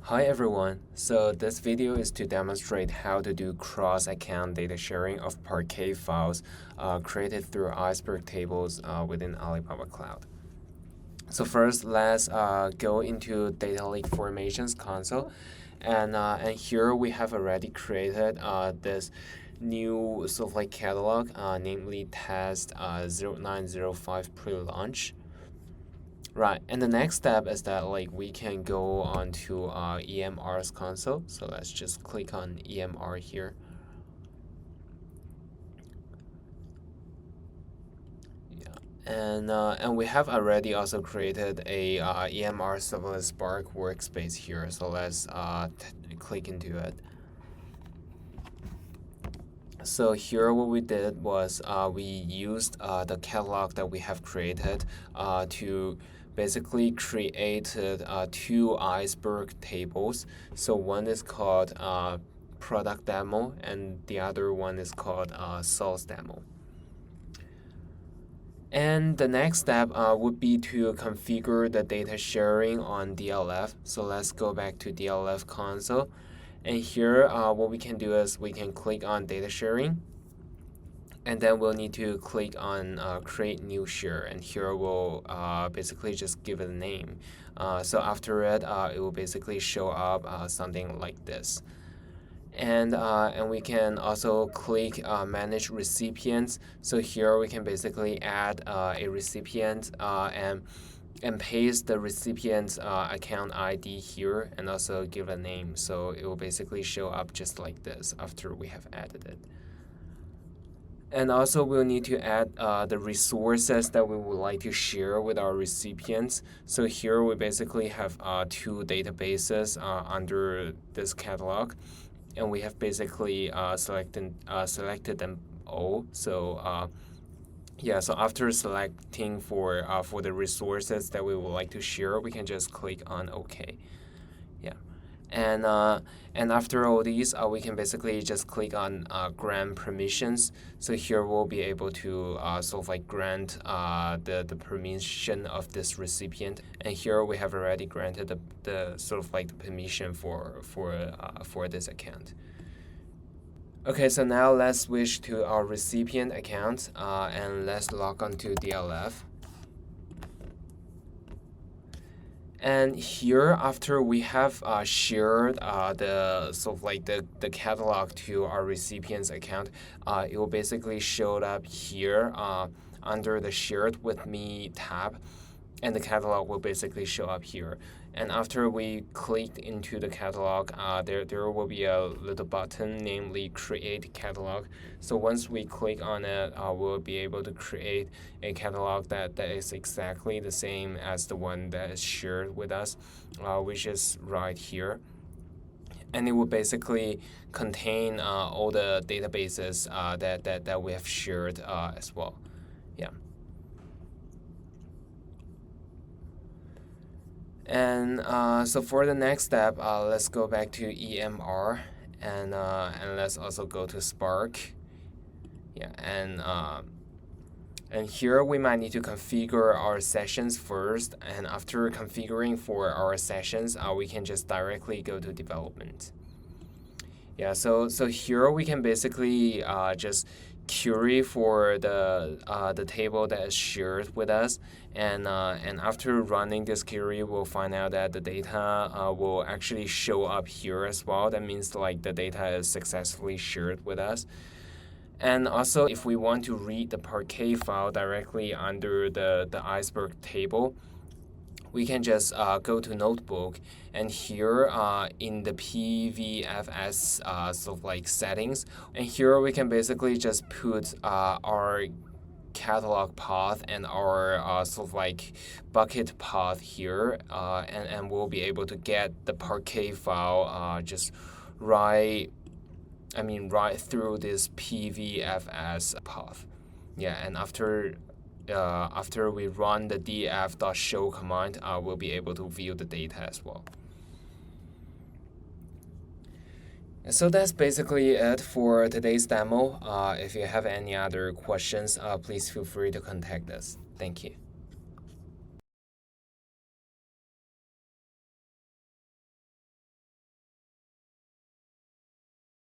Hi everyone, so this video is to demonstrate how to do cross-account data sharing of Parquet files created through Iceberg tables within Alibaba Cloud. So first, let's go into Data Lake Formations console, and here we have already created this new sort of like catalog, namely test 0905 pre-launch. Right, and the next step is that we can go on to EMR's console. So let's just click on EMR here. Yeah, and we have already also created a EMR serverless Spark workspace here. So let's click into it. So here what we did was we used the catalog that we have created to basically created two Iceberg tables. So one is called product demo and the other one is called source demo. And the next step would be to configure the data sharing on DLF. So let's go back to DLF console. And here what we can do is we can click on data sharing. And then we'll need to click on create new share, and here we'll basically just give it a name. So after it, it will basically show up something like this. And we can also click manage recipients. So here we can basically add a recipient and paste the recipient's account ID here and also give a name. So it will basically show up just like this after we have added it. And also we'll need to add the resources that we would like to share with our recipients. So here we basically have two databases under this catalog, and we have basically selected them all. So yeah, so after selecting for the resources that we would like to share, we can just click on OK. Yeah. And after all these, we can basically just click on grant permissions. So here we'll be able to sort of like grant the permission of this recipient. And here we have already granted the sort of like the permission for this account. Okay, so now let's switch to our recipient account and let's log on to DLF. And here, after we have shared the sort of like the catalog to our recipient's account, it will basically show up here under the Shared with Me tab, and the catalog will basically show up here. And after we click into the catalog, there will be a little button, namely Create Catalog. So once we click on it, we'll be able to create a catalog that is exactly the same as the one that is shared with us, which is right here. And it will basically contain all the databases that we have shared as well. Yeah. And so for the next step, let's go back to EMR and let's also go to Spark. Yeah, and here we might need to configure our sessions first. And after configuring for our sessions, we can just directly go to development. Yeah, so here we can basically just query for the table that is shared with us, and after running this query, we'll find out that the data will actually show up here as well. That means like the data is successfully shared with us. And also, if we want to read the Parquet file directly under the Iceberg table, we can just go to Notebook, and here in the PVFS sort of like settings, and here we can basically just put our catalog path and our sort of like bucket path here, and we'll be able to get the Parquet file just right through this PVFS path. Yeah, and after we run the df.show command, we'll be able to view the data as well. And so that's basically it for today's demo. If you have any other questions, please feel free to contact us. Thank you.